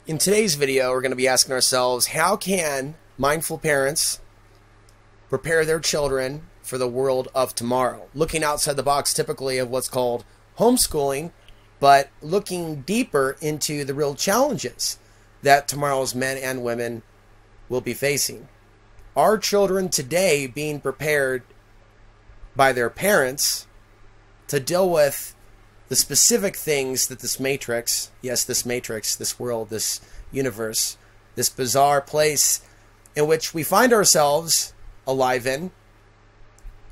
In today's video, we're going to be asking ourselves, how can mindful parents prepare their children for the world of tomorrow? Looking outside the box typically of what's called homeschooling, but looking deeper into the real challenges that tomorrow's men and women will be facing. Are children today being prepared by their parents to deal with the specific things that this matrix, yes, this matrix, this world, this universe, this bizarre place in which we find ourselves alive in,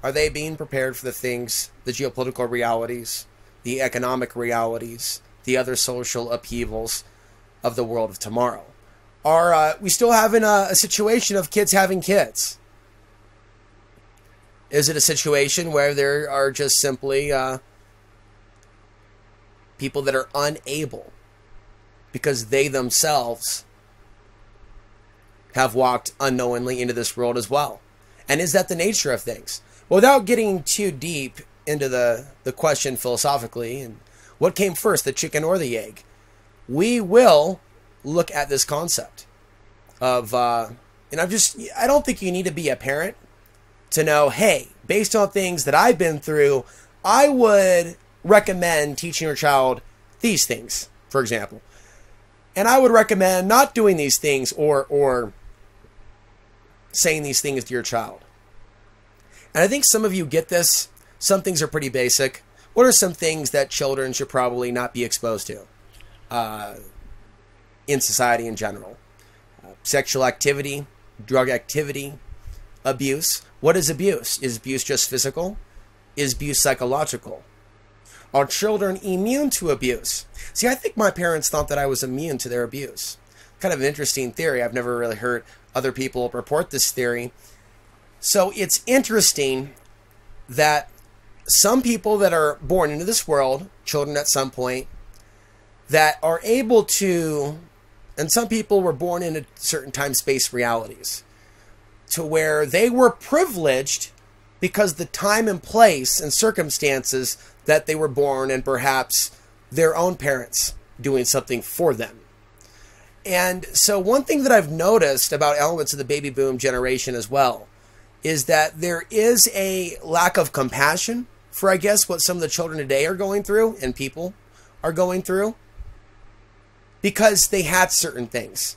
are they being prepared for the things, the geopolitical realities, the economic realities, the other social upheavals of the world of tomorrow? Are we still having a situation of kids having kids? Is it a situation where there are just simply people that are unable because they themselves have walked unknowingly into this world as well? And is that the nature of things? Without getting too deep into the question philosophically, and what came first, the chicken or the egg, we will look at this concept of, and I don't think you need to be a parent to know, hey, based on things that I've been through, I would recommend teaching your child these things, for example. And I would recommend not doing these things or saying these things to your child. And I think some of you get this. Some things are pretty basic. What are some things that children should probably not be exposed to in society in general? Sexual activity, drug activity, abuse. What is abuse? Is abuse just physical? Is abuse psychological? Are children immune to abuse? See, I think my parents thought that I was immune to their abuse. Kind of an interesting theory. I've never really heard other people report this theory. So it's interesting that some people that are born into this world, children at some point, that are able to, and some people were born into certain time-space realities, to where they were privileged because the time and place and circumstances that they were born, and perhaps their own parents doing something for them. And so one thing that I've noticed about elements of the baby boom generation as well is that there is a lack of compassion for, I guess, what some of the children today are going through and people are going through, because they had certain things.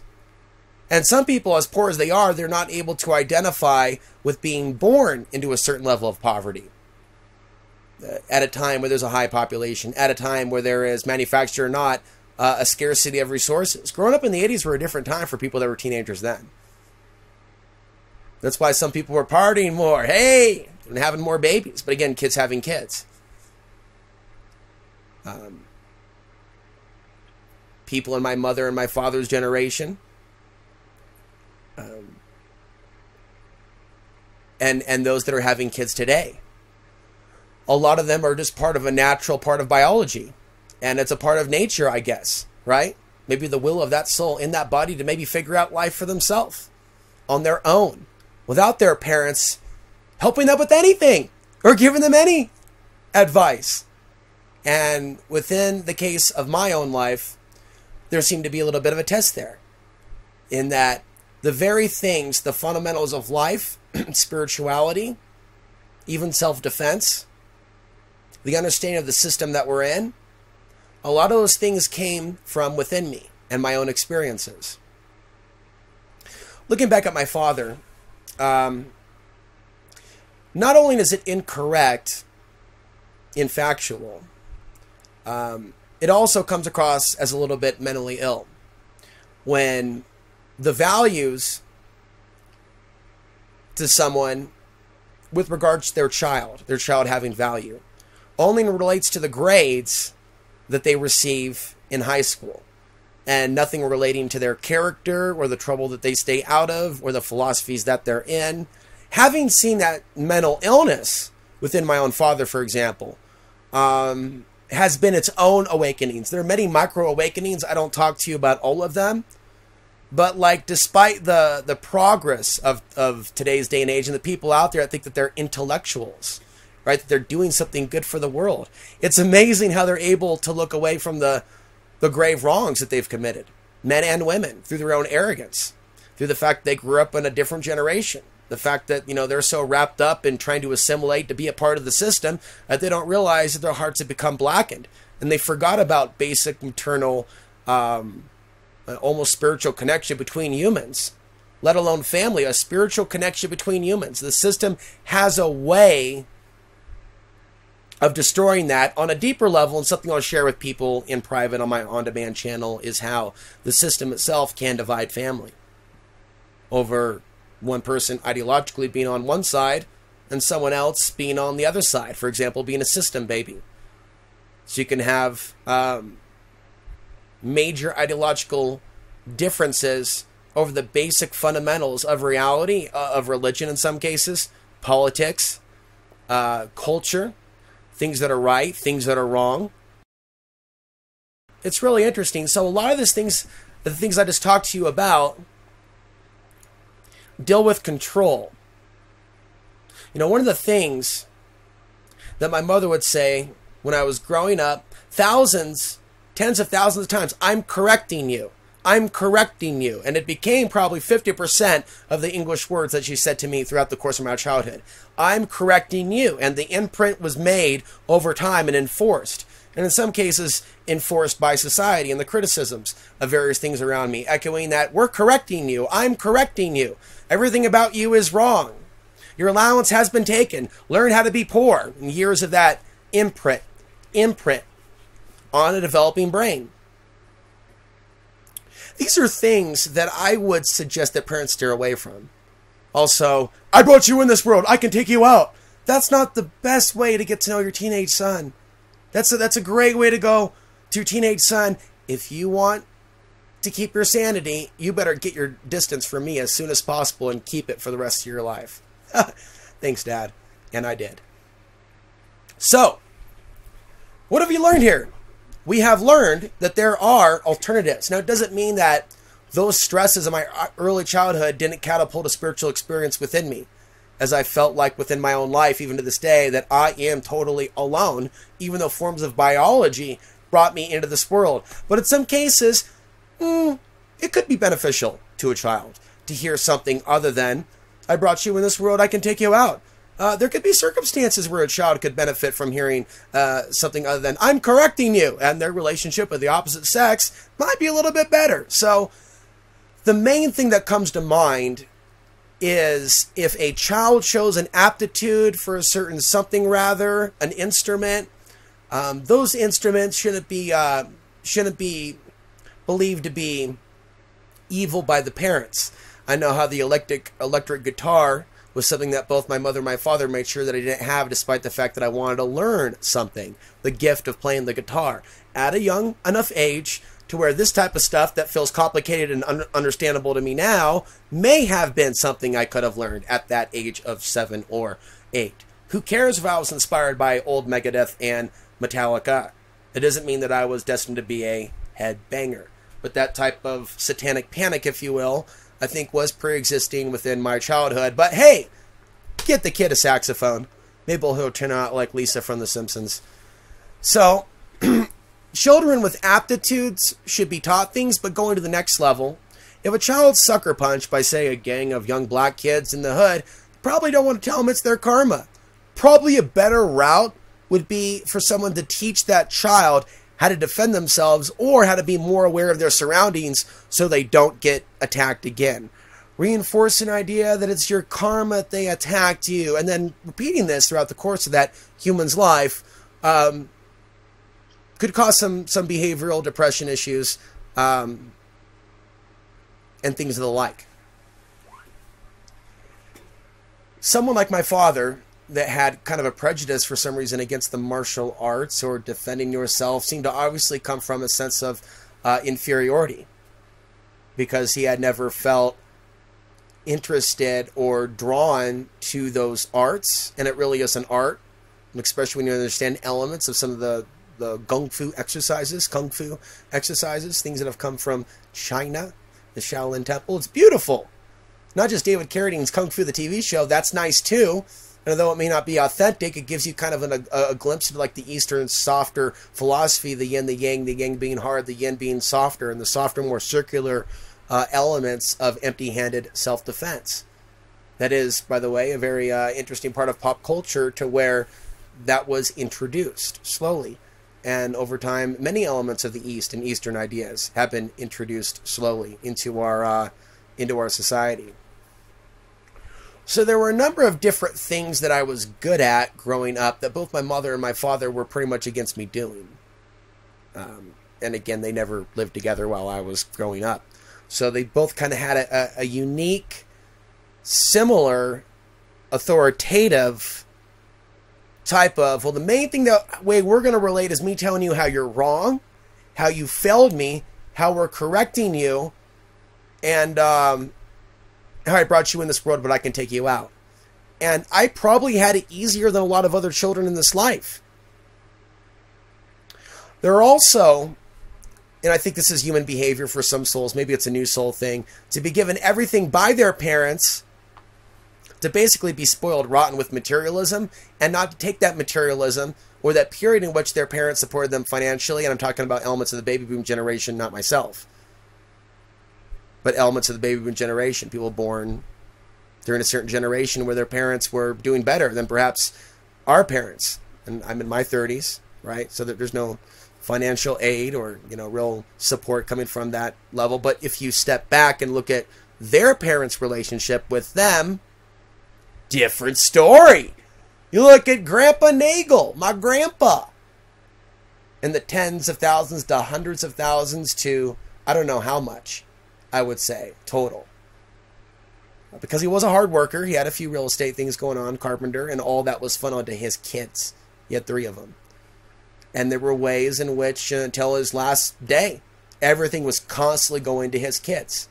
And some people, as poor as they are, they're not able to identify with being born into a certain level of poverty at a time where there's a high population, at a time where there is, manufactured or not, a scarcity of resources. Growing up in the 80s were a different time for people that were teenagers then. That's why some people were partying more, hey, and having more babies. But again, kids having kids. People in my mother and my father's generation, and those that are having kids today. A lot of them are just part of a natural part of biology. And it's a part of nature, I guess, right? Maybe the will of that soul in that body to maybe figure out life for themselves on their own, without their parents helping them with anything or giving them any advice. And within the case of my own life, there seemed to be a little bit of a test there, in that the very things, the fundamentals of life, spirituality, even self-defense, the understanding of the system that we're in, a lot of those things came from within me and my own experiences. Looking back at my father, not only is it incorrect, infactual, it also comes across as a little bit mentally ill, when the values to someone with regards to their child having value, only relates to the grades that they receive in high school, and nothing relating to their character or the trouble that they stay out of or the philosophies that they're in. Having seen that mental illness within my own father, for example, has been its own awakenings. There are many micro awakenings. I don't talk to you about all of them, but like, despite the progress of today's day and age and the people out there that think that they're intellectuals, right? That they're doing something good for the world. It's amazing how they're able to look away from the grave wrongs that they've committed. men and women, through their own arrogance, through the fact they grew up in a different generation. The fact that, they're so wrapped up in trying to assimilate to be a part of the system that they don't realize that their hearts have become blackened. And they forgot about basic maternal, almost spiritual connection between humans, let alone family, a spiritual connection between humans. The system has a way of destroying that on a deeper level, and something I'll share with people in private on my on-demand channel is how the system itself can divide family over one person ideologically being on one side and someone else being on the other side. For example, being a system baby. So you can have major ideological differences over the basic fundamentals of reality, of religion in some cases, politics, culture, things that are right, things that are wrong. It's really interesting. So a lot of the things I just talked to you about, deal with control. One of the things that my mother would say when I was growing up, tens of thousands of times, I'm correcting you. I'm correcting you. And it became probably 50% of the English words that she said to me throughout the course of my childhood. I'm correcting you. And the imprint was made over time and enforced. And in some cases, enforced by society and the criticisms of various things around me, echoing that we're correcting you. I'm correcting you. Everything about you is wrong. Your allowance has been taken. Learn how to be poor. And years of that imprint on a developing brain. These are things that I would suggest that parents steer away from. Also, I brought you in this world. I can take you out. That's not the best way to get to know your teenage son. That's a great way to go to your teenage son. If you want to keep your sanity, you better get your distance from me as soon as possible and keep it for the rest of your life. Thanks, Dad. And I did. So, what have you learned here? We have learned that there are alternatives. Now, it doesn't mean that those stresses of my early childhood didn't catapult a spiritual experience within me, as I felt like within my own life, even to this day, that I am totally alone, even though forms of biology brought me into this world. But in some cases, it could be beneficial to a child to hear something other than, I brought you in this world, I can take you out. There could be circumstances where a child could benefit from hearing something other than, I'm correcting you, and their relationship with the opposite sex might be a little bit better. So the main thing that comes to mind is if a child shows an aptitude for a certain something rather, an instrument, those instruments shouldn't be believed to be evil by the parents. I know how the electric guitar was something that both my mother and my father made sure that I didn't have, despite the fact that I wanted to learn something, the gift of playing the guitar at a young enough age to where this type of stuff that feels complicated and understandable to me now may have been something I could have learned at that age of 7 or 8. Who cares if I was inspired by old Megadeth and Metallica? It doesn't mean that I was destined to be a headbanger. But that type of satanic panic, if you will, I think was pre-existing within my childhood. But hey, get the kid a saxophone. Maybe he'll turn out like Lisa from The Simpsons. So, children with aptitudes should be taught things, but going to the next level. If a child's sucker punched by, say, a gang of young black kids in the hood, you probably don't want to tell them it's their karma. Probably a better route would be for someone to teach that child how to defend themselves or how to be more aware of their surroundings so they don't get attacked again. Reinforce an idea that it's your karma if they attacked you, and then repeating this throughout the course of that human's life could cause some behavioral depression issues and things of the like. Someone like my father that had kind of a prejudice for some reason against the martial arts or defending yourself seemed to obviously come from a sense of inferiority, because he had never felt interested or drawn to those arts, and it really is an art, especially when you understand elements of some of the kung fu exercises, things that have come from China, the Shaolin Temple. It's beautiful. Not just David Carradine's Kung Fu, the TV show. That's nice too. And although it may not be authentic, it gives you kind of a glimpse into like the Eastern softer philosophy, the yang being hard, the yin being softer, and the softer, more circular elements of empty-handed self-defense. That is, by the way, a very interesting part of pop culture, to where that was introduced slowly. And over time, many elements of the East and Eastern ideas have been introduced slowly into our society. So there were a number of different things that I was good at growing up that both my mother and my father were pretty much against me doing. And again, they never lived together while I was growing up. So they both kind of had a unique, similar, authoritative type of, well, the main thing that way we're going to relate is me telling you how you're wrong, how you failed me, how we're correcting you, and how I brought you in this world, but I can take you out. And I probably had it easier than a lot of other children in this life. There are also, and I think this is human behavior for some souls, maybe it's a new soul thing, to be given everything by their parents, to basically be spoiled rotten with materialism, and not to take that materialism or that period in which their parents supported them financially, and I'm talking about elements of the baby boom generation, not myself, but elements of the baby boom generation, people born during a certain generation where their parents were doing better than perhaps our parents. And I'm in my 30s, right? So that there's no financial aid or, real support coming from that level. But if you step back and look at their parents' relationship with them, different story. You look at Grandpa Nagel, my grandpa, and the tens of thousands to hundreds of thousands to I don't know how much, I would say, total. Because he was a hard worker, he had a few real estate things going on, carpenter, and all that was funneled to his kids. He had 3 of them. And there were ways in which, until his last day, everything was constantly going to his kids.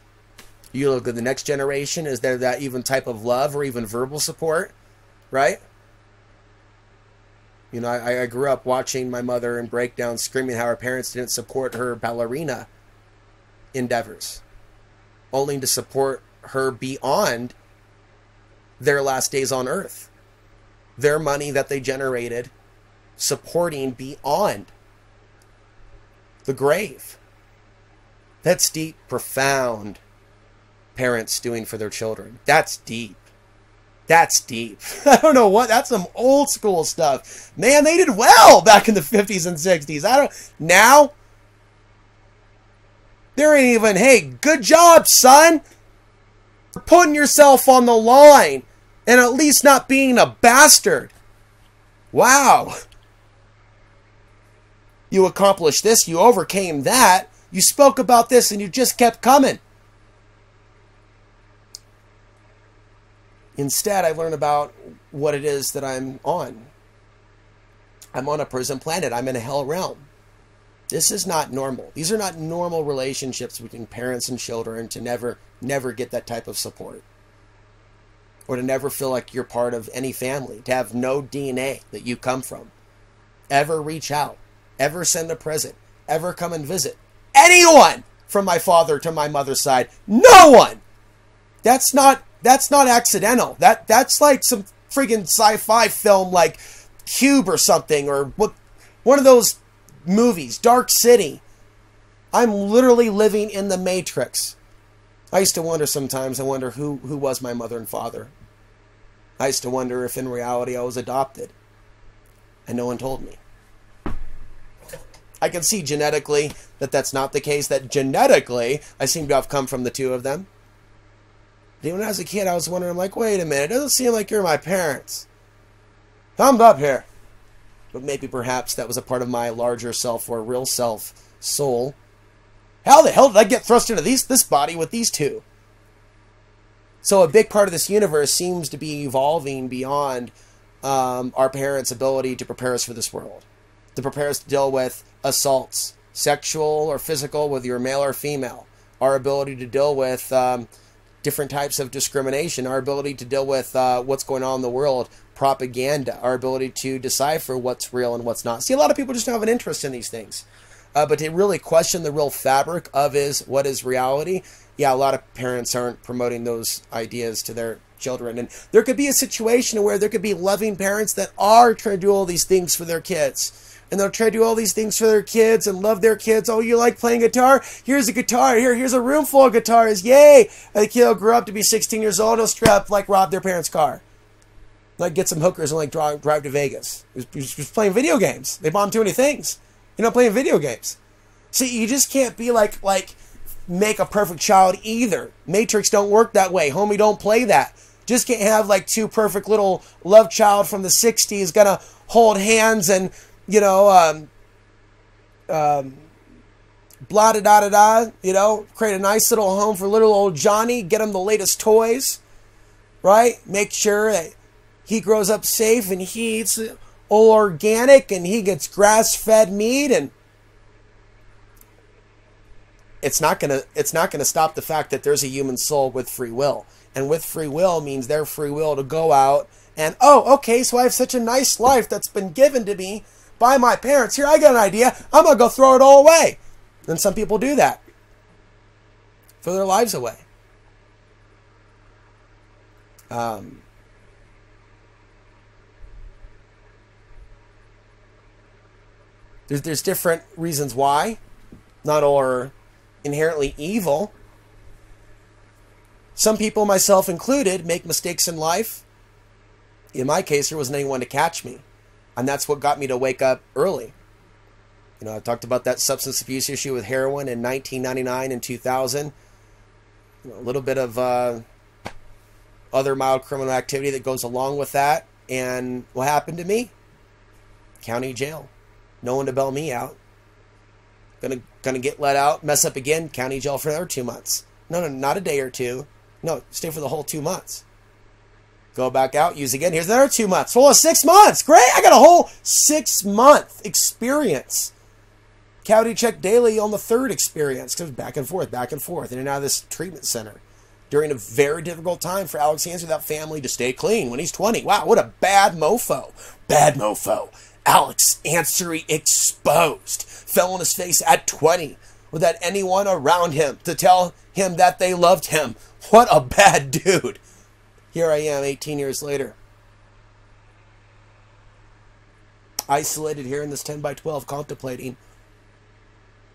You look at the next generation, is there that even type of love or even verbal support, right? I grew up watching my mother in breakdowns screaming how her parents didn't support her ballerina endeavors, only to support her beyond their last days on earth. Their money that they generated supporting beyond the grave. That's deep, profound parents doing for their children. That's deep. That's deep. I don't know what. That's some old school stuff. Man, they did well back in the 50s and 60s. Now, there ain't even, hey, good job, son, for putting yourself on the line and at least not being a bastard. Wow. You accomplished this. You overcame that. You spoke about this and you just kept coming. Instead, I learned about what it is that I'm on. I'm on a prison planet. I'm in a hell realm. This is not normal. These are not normal relationships between parents and children, to never get that type of support. Or to never feel like you're part of any family. To have no DNA that you come from. Ever reach out. Ever send a present. Ever come and visit. Anyone from my father to my mother's side. No one! That's not accidental. That's like some friggin' sci-fi film like Cube or something, or one of those movies, Dark City. I'm literally living in the Matrix. I used to wonder sometimes, who was my mother and father. I used to wonder if in reality I was adopted. And no one told me. I can see genetically that that's not the case, that genetically I seem to have come from the 2 of them. When I was a kid, I was wondering, I'm like, wait a minute, it doesn't seem like you're my parents. Thumbs up here. But maybe perhaps that was a part of my larger self, or real self, soul. How the hell did I get thrust into this body with these 2? So a big part of this universe seems to be evolving beyond our parents' ability to prepare us for this world. To prepare us to deal with assaults, sexual or physical, whether you're male or female. Our ability to deal with different types of discrimination, our ability to deal with what's going on in the world, propaganda, our ability to decipher what's real and what's not. See, a lot of people just don't have an interest in these things. But to really question the real fabric of what is reality, yeah, a lot of parents aren't promoting those ideas to their children. And there could be a situation where there could be loving parents that are trying to do all these things for their kids. And they'll try to do all these things for their kids and love their kids. Oh, you like playing guitar? Here's a guitar. Here's a room full of guitars. Yay! And the kid will grow up to be 16 years old and he'll strap, like, rob their parents' car. Like, get some hookers and, like, drive to Vegas. He was playing video games. They bought him too many things. You're not playing video games. See, you just can't be like make a perfect child either. Matrix don't work that way. Homie, don't play that. Just can't have, like, two perfect little love child from the 60s gonna hold hands and, you know, blah da da da da, you know, create a nice little home for little old Johnny, get him the latest toys, right? Make sure that he grows up safe and he eats all organic and he gets grass-fed meat, and it's not gonna stop the fact that there's a human soul with free will. And with free will means their free will to go out and, oh, okay, so I have such a nice life that's been given to me by my parents. Here, I got an idea. I'm going to go throw it all away. And some people do that. Throw their lives away. There's different reasons why. Not all are inherently evil. Some people, myself included, make mistakes in life. In my case, there wasn't anyone to catch me. And that's what got me to wake up early. You know, I talked about that substance abuse issue with heroin in 1999 and 2000. You know, a little bit of other mild criminal activity that goes along with that. And what happened to me? County jail. No one to bail me out. Gonna get let out, mess up again, county jail for another 2 months. No, not a day or two. No, stay for the whole 2 months. Go back out, use again. Here's another 2 months. Well, 6 months. Great. I got a whole 6-month experience. County check daily on the third experience. Because back and forth, in and out of this treatment center. During a very difficult time for Alex Answer, that family, to stay clean when he's 20. Wow, what a bad mofo. Bad mofo. Alex Answery exposed. Fell on his face at 20 without anyone around him to tell him that they loved him. What a bad dude. Here I am 18 years later. Isolated here in this 10 by 12 contemplating.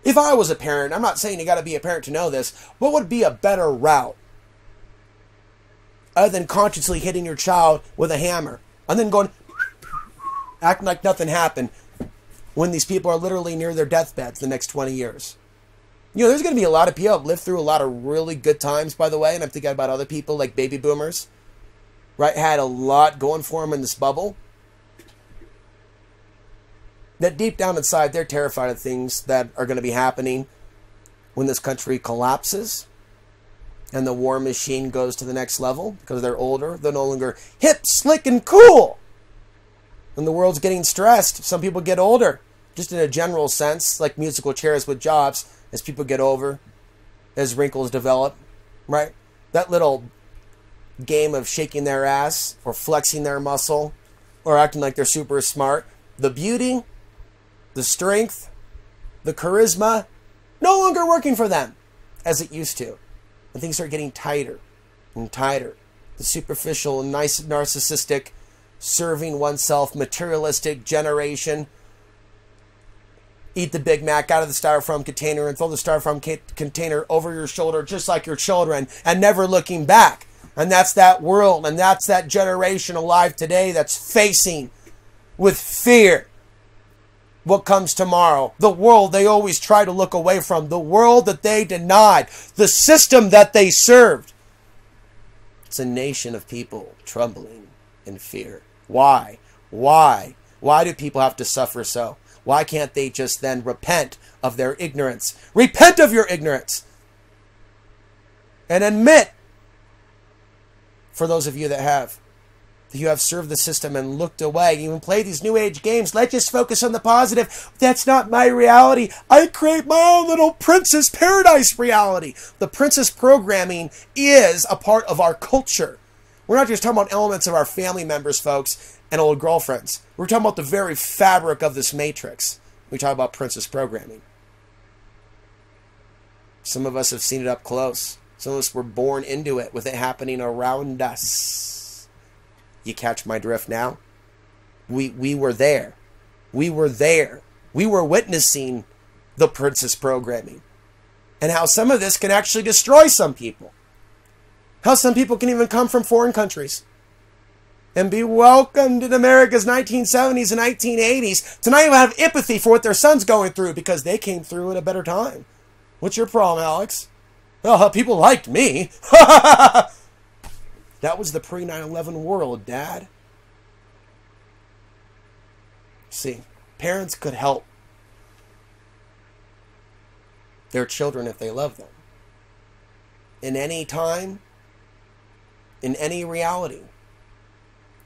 If I was a parent, I'm not saying you got to be a parent to know this, what would be a better route? Other than consciously hitting your child with a hammer. And then going, acting like nothing happened. When these people are literally near their deathbeds the next 20 years. You know, there's going to be a lot of people that live through a lot of really good times, by the way, and I'm thinking about other people like baby boomers, right? Had a lot going for them in this bubble. That deep down inside, they're terrified of things that are going to be happening when this country collapses and the war machine goes to the next level because they're older. They're no longer hip, slick, and cool. And the world's getting stressed. Some people get older. Just in a general sense, like musical chairs with jobs, as people get over, as wrinkles develop, right? That little game of shaking their ass or flexing their muscle or acting like they're super smart, the beauty, the strength, the charisma, no longer working for them as it used to. And things start getting tighter and tighter. The superficial, nice, narcissistic, serving oneself, materialistic generation. Eat the Big Mac out of the styrofoam container and throw the styrofoam container over your shoulder just like your children and never looking back. And that's that world and that's that generation alive today that's facing with fear what comes tomorrow. The world they always try to look away from. The world that they denied. The system that they served. It's a nation of people trembling in fear. Why? Why? Why do people have to suffer so? Why can't they just then repent of their ignorance? Repent of your ignorance. And admit, for those of you that have, that you have served the system and looked away. You even play these new age games. Let's just focus on the positive. That's not my reality. I create my own little Princess Paradise reality. The princess programming is a part of our culture. We're not just talking about elements of our family members, folks, and old girlfriends. We're talking about the very fabric of this matrix. We talk about princess programming. Some of us have seen it up close. Some of us were born into it with it happening around us. You catch my drift now? We were there. We were there. We were witnessing the princess programming. And how some of this can actually destroy some people. How some people can even come from foreign countries and be welcomed in America's 1970s and 1980s to not even have empathy for what their son's going through because they came through at a better time. What's your problem, Alex? Oh, people liked me. That was the pre-9/11 world, Dad. See, parents could help their children if they love them. In any time, in any reality.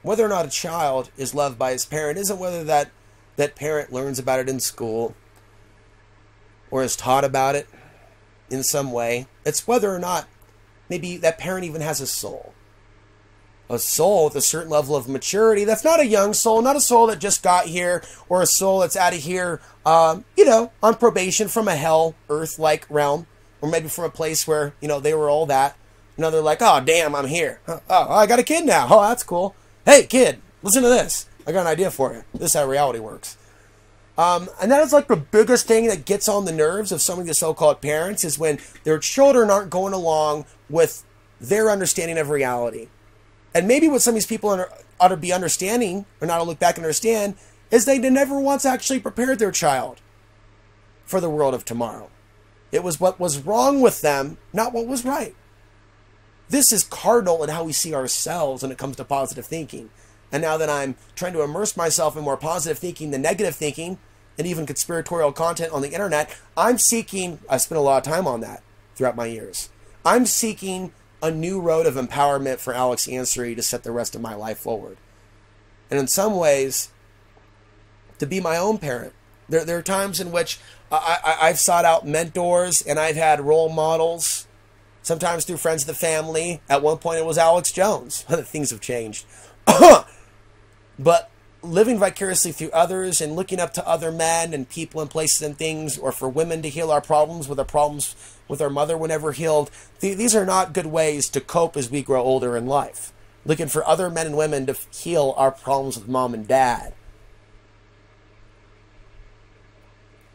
Whether or not a child is loved by his parent isn't whether that parent learns about it in school or is taught about it in some way. It's whether or not maybe that parent even has a soul. A soul with a certain level of maturity. That's not a young soul, not a soul that just got here or a soul that's out of here, on probation from a hell, earth-like realm. Or maybe from a place where, they were all that. They're like, oh, damn, I'm here. Oh, I got a kid now. Oh, that's cool. Hey, kid, listen to this. I got an idea for you. This is how reality works. And that is like the biggest thing that gets on the nerves of some of the so-called parents is when their children aren't going along with their understanding of reality. And maybe what some of these people ought to be understanding, or not to look back and understand, is they never once actually prepared their child for the world of tomorrow. It was what was wrong with them, not what was right. This is cardinal in how we see ourselves when it comes to positive thinking. And now that I'm trying to immerse myself in more positive thinking than negative thinking, and even conspiratorial content on the internet, I've spent a lot of time on that throughout my years. I'm seeking a new road of empowerment for Alex Ansary to set the rest of my life forward. And in some ways, to be my own parent. There are times in which I've sought out mentors and I've had role models, sometimes through friends of the family. At one point it was Alex Jones. Things have changed. But living vicariously through others and looking up to other men and people and places and things, or for women to heal our problems with our mother were never healed. These are not good ways to cope as we grow older in life. Looking for other men and women to heal our problems with mom and dad.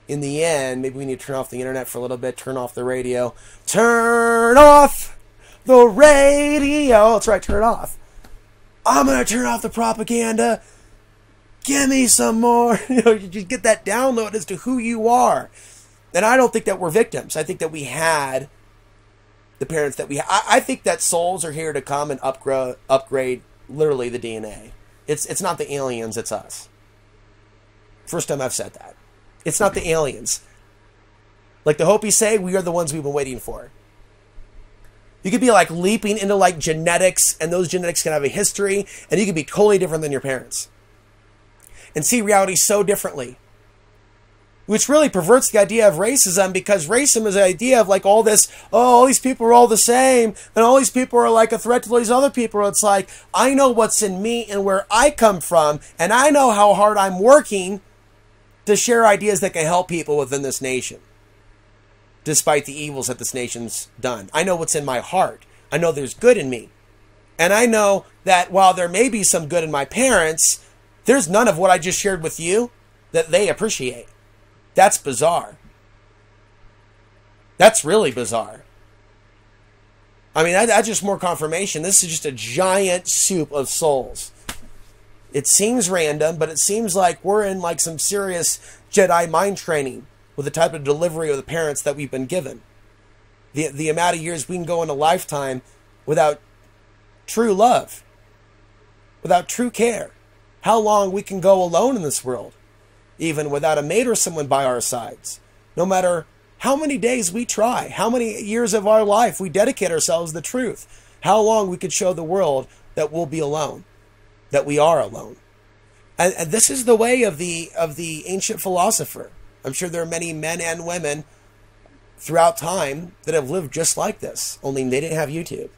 In the end, maybe we need to turn off the internet for a little bit, turn off the radio. Turn off the radio. That's right, turn it off. I'm going to turn off the propaganda. Give me some more. You just get that download as to who you are. And I don't think that we're victims. I think that we had the parents that we had. I think that souls are here to come and upgrade literally the DNA. It's not the aliens, it's us. First time I've said that. It's not the aliens. Like the Hopis say, we are the ones we've been waiting for. You could be like leaping into like genetics, and those genetics can have a history, and you could be totally different than your parents. And see reality so differently. Which really perverts the idea of racism, because racism is the idea of like all this, all these people are all the same, and all these people are like a threat to these other people. It's like, I know what's in me and where I come from, and I know how hard I'm working to share ideas that can help people within this nation, despite the evils that this nation's done. I know what's in my heart. I know there's good in me. And I know that while there may be some good in my parents, there's none of what I just shared with you that they appreciate. That's bizarre. That's really bizarre. I mean, that's just more confirmation. This is just a giant soup of souls. It seems random, but it seems like we're in like some serious Jedi mind training with the type of delivery of the parents that we've been given. The amount of years we can go in a lifetime without true love, without true care. How long we can go alone in this world, even without a mate or someone by our sides. No matter how many days we try, how many years of our life we dedicate ourselves to the truth, how long we could show the world that we'll be alone, that we are alone. And this is the way of the ancient philosopher. I'm sure there are many men and women throughout time that have lived just like this, only they didn't have YouTube.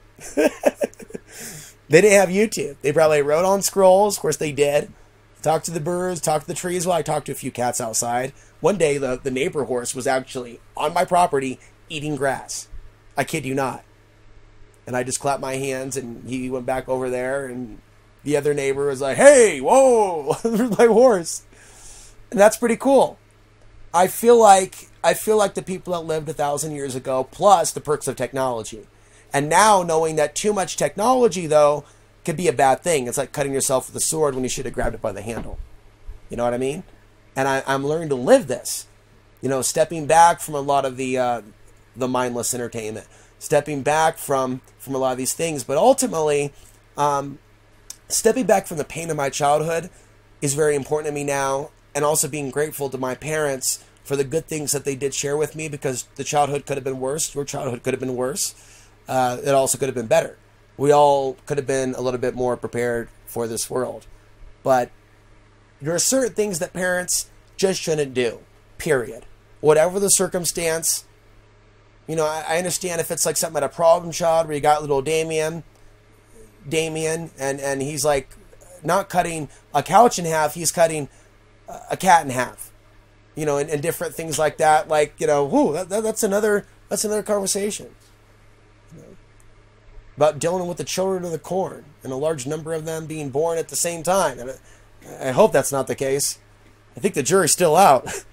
They didn't have YouTube. They probably wrote on scrolls. Of course they did. Talked to the birds, talked to the trees. Well, I talked to a few cats outside. One day the neighbor horse was actually on my property eating grass. I kid you not. And I just clapped my hands, and he went back over there, and the other neighbor was like, hey, whoa, there's my horse. And that's pretty cool. I feel like the people that lived 1,000 years ago, plus the perks of technology. And now knowing that too much technology, though, could be a bad thing. It's like cutting yourself with a sword when you should have grabbed it by the handle. You know what I mean? And I'm learning to live this. You know, stepping back from a lot of the mindless entertainment. Stepping back from a lot of these things. But ultimately, stepping back from the pain of my childhood is very important to me now. And also being grateful to my parents for the good things that they did share with me, because the childhood could have been worse. Your childhood could have been worse. It also could have been better. We all could have been a little bit more prepared for this world. But there are certain things that parents just shouldn't do, period. Whatever the circumstance. You know, I understand if it's like something at a problem child where you got little Damien, and he's like not cutting a couch in half, he's cutting a cat in half. You know, and different things like that. Like, you know, whoo, that's another conversation. You know, about dealing with the children of the corn and a large number of them being born at the same time. And I hope that's not the case. I think the jury's still out.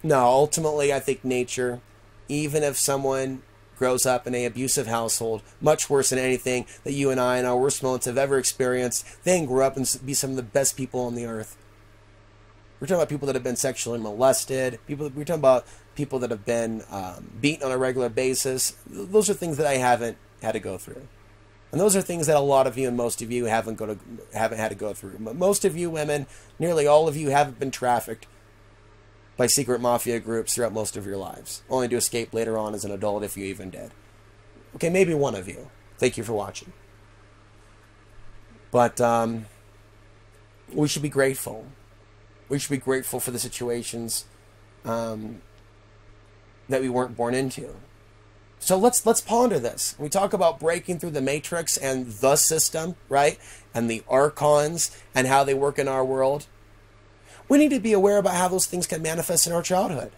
No, ultimately, I think nature, even if someone grows up in an abusive household, much worse than anything that you and I in our worst moments have ever experienced, they can grow up and be some of the best people on the earth. We're talking about people that have been sexually molested. We're talking about people that have been beaten on a regular basis. Those are things that I haven't had to go through. And those are things that a lot of you and most of you haven't had to go through. Most of you women, nearly all of you, haven't been trafficked by secret mafia groups throughout most of your lives, only to escape later on as an adult if you even did. Okay, maybe one of you. Thank you for watching. But we should be grateful. We should be grateful for the situations that we weren't born into. So let's ponder this. We talk about breaking through the matrix and the system, right? And the archons and how they work in our world. We need to be aware about how those things can manifest in our childhood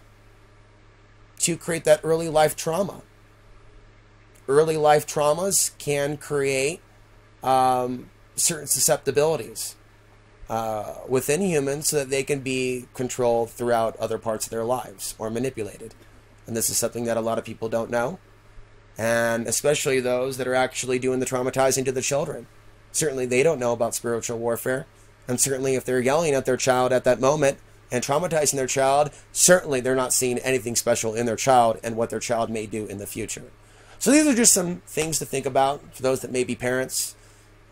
to create that early life trauma. Early life traumas can create certain susceptibilities within humans so that they can be controlled throughout other parts of their lives or manipulated. And this is something that a lot of people don't know. And especially those that are actually doing the traumatizing to the children. Certainly they don't know about spiritual warfare. And certainly if they're yelling at their child at that moment and traumatizing their child, certainly they're not seeing anything special in their child and what their child may do in the future. So these are just some things to think about for those that may be parents,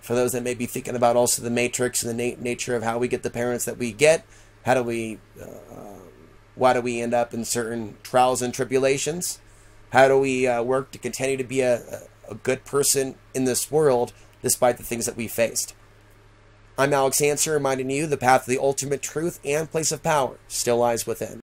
for those that may be thinking about also the matrix and the nature of how we get the parents that we get. How do we, why do we end up in certain trials and tribulations? How do we work to continue to be a good person in this world despite the things that we faced? I'm Alex Hanser, reminding you the path of the ultimate truth and place of power still lies within.